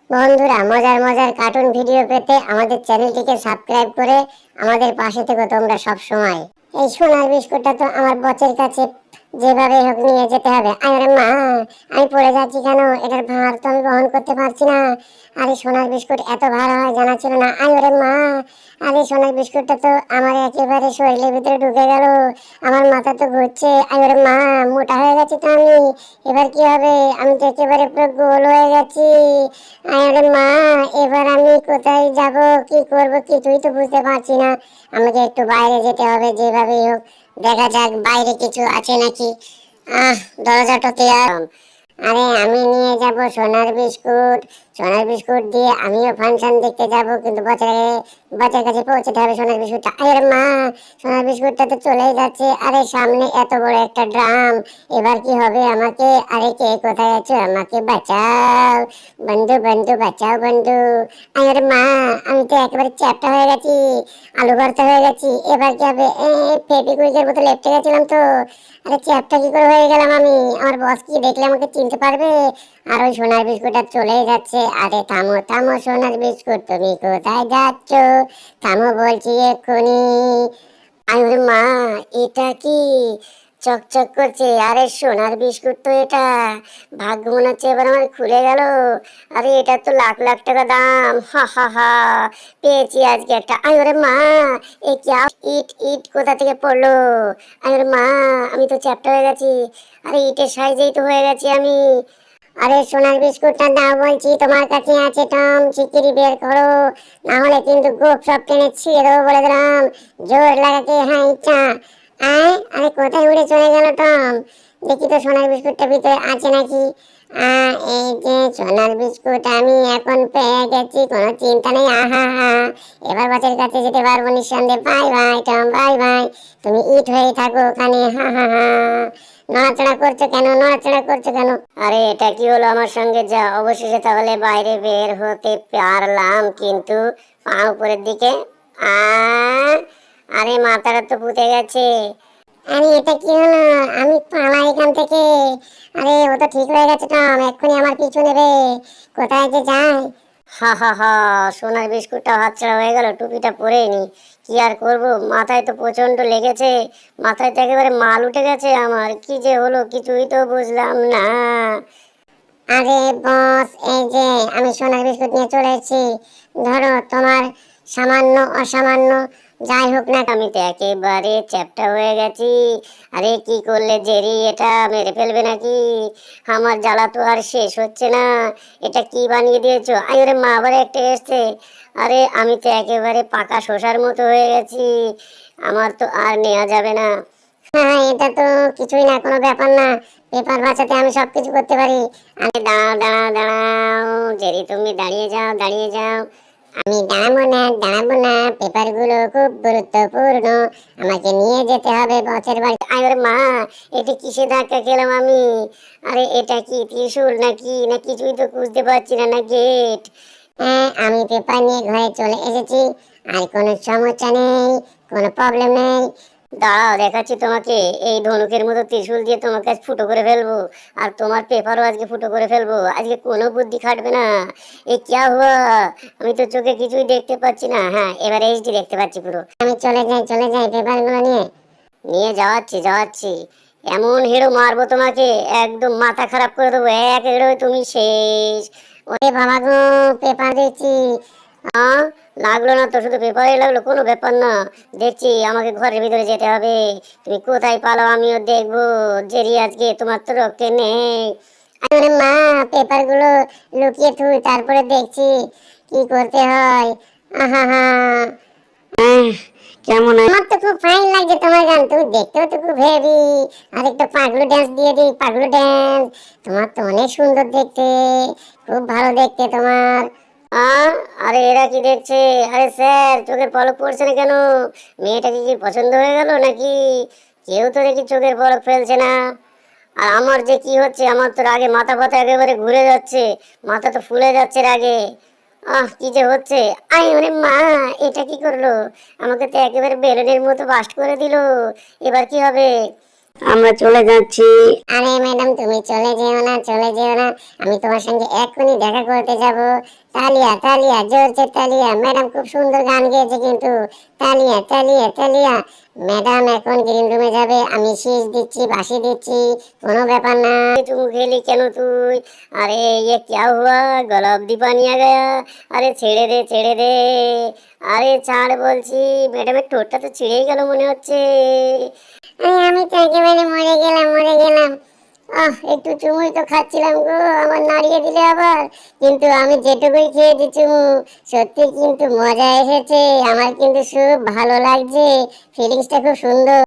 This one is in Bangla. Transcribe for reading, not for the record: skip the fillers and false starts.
বন্ধুরা, মজার মজার কার্টুন ভিডিও পেতে আমাদের চ্যানেলটিকে সাবস্ক্রাইব করে আমাদের পাশে থেকো তোমরা সব সময়। এই সোনার বিস্কুটটা তো আমার বচের কাছে যেভাবে হোক নিয়ে যেতে হবে। আরে মা, আমি পড়ে যাচ্ছি কেন? এটার ভার তো আমি বহন করতে পারছি না। আরে সোনার বিস্কুট এত ভার হয় জানা ছিল না। আরে মা, আরে সোনার বিস্কুটটা তো আমার একেবারে শরীরের ভিতরে ঢুকে গেল। আমার মাথা তো ঘুরছে। আরে মা, মোটা হয়ে গেছি তো আমি। এবার কি হবে? আমি তো একেবারে পুরো গোল হয়ে গেছি। আরে মা, এবার আমি কোথায় যাব, কি করব কিছুই তো বুঝতে পারছি না। আমাকে একটু বাইরে যেতে হবে যেভাবেই হোক। দেখা যাক বাইরে কিছু আছে নাকি। আহ, দরজাটাতে আরে আমি নিয়ে যাব সোনার বিস্কুট। সোনার বিস্কুট দিয়ে আমিও ফাংশন দেখতে যাব, কিন্তু বাচ্চার কাছে পৌঁছতে হবে সোনার বিস্কুটটা। আরে মা, সোনার বিস্কুটটা তো চলেই যাচ্ছে। আরে সামনে এত বড় একটা ড্রাম, এবার কি হবে আমাকে? আরে কে কোথায় আছো? আমাকে বাঁচাও বন্ধু, বন্ধু বাঁচাও বন্ধু। আরে মা, আমি তো একেবারে চ্যাপ্টা হয়ে গেছি, আলু ভর্তা হয়ে গেছি। এবার কি হবে? ফেবিকুইকের মতো লেপটে গেছিলাম তো। আরে চ্যাপ্টা কি করে হয়ে গেলাম আমি? আমার বস কি দেখলে আমাকে চিনতে পারবে? আর ওই সোনার বিস্কুটটা চলেই যাচ্ছে। আরে থামো থামো সোনার বিস্কুট, তুমি কোথায় যাচ্ছ? থামো বলছি এক্ষুনি। আরে মা, এটা কি চকচক করছে? আরে সোনার বিস্কুট তো এটা। ভাগ্য মনে হচ্ছে এবার আমার খুলে গেল। আরে এটা তো লাখ লাখ টাকা দাম। হা হা হা, পেয়েছি আজকে একটা। আরে মা, এ কি ইট ইট কোথা থেকে পড়লো? আরে মা, আমি তো চ্যাপ্টা হয়ে গেছি। আরে ইটের সাইজেই তো হয়ে গেছি আমি। আরে সোনার বিস্কুটটা দাও বলছি, তোমার কাছে আছে টম, শিগগিরই বের করো, না হলে কিন্তু গোপ সব টেনে ছিঁড়ে দেবো বলে দিলাম। জোর লাগাকে হ্যাঁ ইচ্ছা। আরে কোথায় উড়ে চলে গেল টম? দেখি তো সোনার বিস্কুটটা ভিতরে আছে নাকি। এই যে সোনার বিস্কুট আমি এখন পেয়ে গেছি, কোনো চিন্তা নেই। আহা হা, এবার বাচ্চার কাছে যেতে পারবো নিঃসন্দেহে। Bye bye Tom, bye bye. তুমি ইট হয়ে থাকো ওখানে। হা হা হা, নড়াচড়া করছো কেন? নড়াচড়া করছো কেন? আরে এটা কি হলো আমার সঙ্গে? যা, অবশেষে তাহলে বাইরে বের হতে পারলাম, কিন্তু পা উপরের দিকে। আ আরে মাথাটা তো পুঁতে গেছে। আরে এটা কি হলো? আমি পালাই এখান থেকে। আরে ও তো ঠিক হয়ে গেছে টম, এক্ষুনি আমার পিছু নেবে। কোথায় যে যায়? হা হা হা, সোনার বিস্কুটটা হাতছাড়া হয়ে গেল। টুপিটা পরেই নি, কি আর করব? মাথায় তো প্রচন্ড লেগেছে। মাথায় তো একেবারে মাল উঠে গেছে আমার। কি যে হলো কিছুই তো বুঝলাম না। আরে বস, এই যে আমি সোনার বিস্কুট নিয়ে চলে এসেছি। ধরো তোমার সামান্য অসামান্য যাই হোক না, আমি তো একেবারে চ্যাপ্টা হয়ে গেছি। আরে কি করলে জেরি? এটা মেরে ফেলবে নাকি? আমার জ্বালা তো আর শেষ হচ্ছে না। এটা কি বানিয়ে দিয়েছো? আরে মা, আবার একটা এসছে। আরে আমি তো একেবারে পাকা শসার মতো হয়ে গেছি। আমার তো আর নেওয়া যাবে না। হ্যাঁ, এটা তো কিছুই না, কোনো ব্যাপার না। পেপার বাঁচাতে আমি সবকিছু করতে পারি। আরে দাঁড়াও দাঁড়াও দাঁড়াও, জেরি তুমি দাঁড়িয়ে যাও, দাঁড়িয়ে যাও। আমি দাঁড়াবো না, দাঁড়াবো না। পেপারগুলো খুব গুরুত্বপূর্ণ, আমাকে নিয়ে যেতে হবে বসের বাড়ি। আরে মা, এটা কিসে ধাক্কা খেলাম আমি? আরে এটা কি ত্রিশূল নাকি, না কিছুই তো বুঝতে পারছি না। না গেট? হ্যাঁ, আমি পেপার নিয়ে ঘরে চলে এসেছি। আর কোনো সমস্যা নেই, কোনো প্রবলেম নেই। দাঁড়াও দেখাচ্ছি তোমাকে। এই ধনুকের মতো ত্রিশূল দিয়ে তোমাকে আজ ফুটো করে ফেলবো। আর তোমার পেপারও আজকে ফুটো করে ফেলবো। আজকে কোনো বুদ্ধি খাটবে না। এ ক্যা হুয়া? আমি তো চোখে কিছুই দেখতে পাচ্ছি না। হ্যাঁ, এবার এইচডি দেখতে পাচ্ছি পুরো। আমি চলে যাই, চলে যাই পেপারগুলো নিয়ে। নিয়ে যাওয়াচ্ছি যাওয়াচ্ছি। এমন হেড়ো মারবো তোমাকে, একদম মাথা খারাপ করে দেবো। এক হেড়ো তুমি শেষ। ওরে বাবা গো, পেপার দিচ্ছি। আহ, লাগলো না তো, শুধু পেপারে লাগলো, কোনো ব্যাপার না। দেখছি, আমাকে ঘরের ভিতরে যেতে হবে। তুমি কোথায় পালাও আমিও দেখবো। জেরি আজকে তোমার তো রক্ষে নেই। আরে মা, পেপারগুলো লুকিয়ে থুই, তারপরে দেখছি কি করতে হয়। আহা হা, কেমন? আমার তো খুব ফাইন লাগছে তোমার গান, তুমি দেখতেও তো খুব হেভি। আর একটা পাগলু ড্যান্স দিয়ে দিই, পাগলু ড্যান্স। তোমার তো অনেক সুন্দর দেখতে, খুব ভালো দেখতে তোমার। আরে এরা কি দেখছে? আরে স্যার, চোখের পলক পড়ছে না কেন? মেয়েটাকে কি পছন্দ হয়ে গেল নাকি? কেউ তো দেখি চোখের পলক ফেলছে না। আর আমার যে কি হচ্ছে, আমার তো রাগে মাথা ফাতা একেবারে ঘুরে যাচ্ছে। মাথা তো ফুলে যাচ্ছে রাগে। কি যে হচ্ছে! ওরে মা, এটা কি করলো? আমাকে তো একেবারে বেলুনের মতো বাস্ট করে দিল। এবার কি হবে? আমরা চলে যাচ্ছি। আরে ম্যাডাম, তুমি চলে যেও না, চলে যেও না, আমি তোমার সঙ্গে এক্ষুনি দেখা করতে যাব। তালিয়া তালিয়া, জোরছে তালিয়া, ম্যাডাম খুব সুন্দর গান গেয়েছে কিন্তু। তালিয়া তালিয়া তালিয়া। ম্যাডাম এখন গ্রিন রুমে যাবে, আমি শীষ দিচ্ছি, বাঁশি দিচ্ছি, কোনো ব্যাপার না। तुम खेली কেন তুই? अरे ये क्या हुआ, गला अब्दी पानी आ गया। अरे ছেড়ে দে। আরে ছাড় বলছি। ম্যাডামের ঠোঁটটা তো ছিঁড়েই গেল মনে হচ্ছে। আমি তো একেবারে মরে গেলাম, মরে গেলাম। একটু চুমুই তো খাচ্ছিলাম গো, আমার নাড়িয়ে দিলে আবার। কিন্তু আমি যেটুকুই খেয়েছি চুমু, সত্যি কিন্তু মজা এসেছে, আমার কিন্তু খুব ভালো লাগছে, ফিলিংসটা খুব সুন্দর।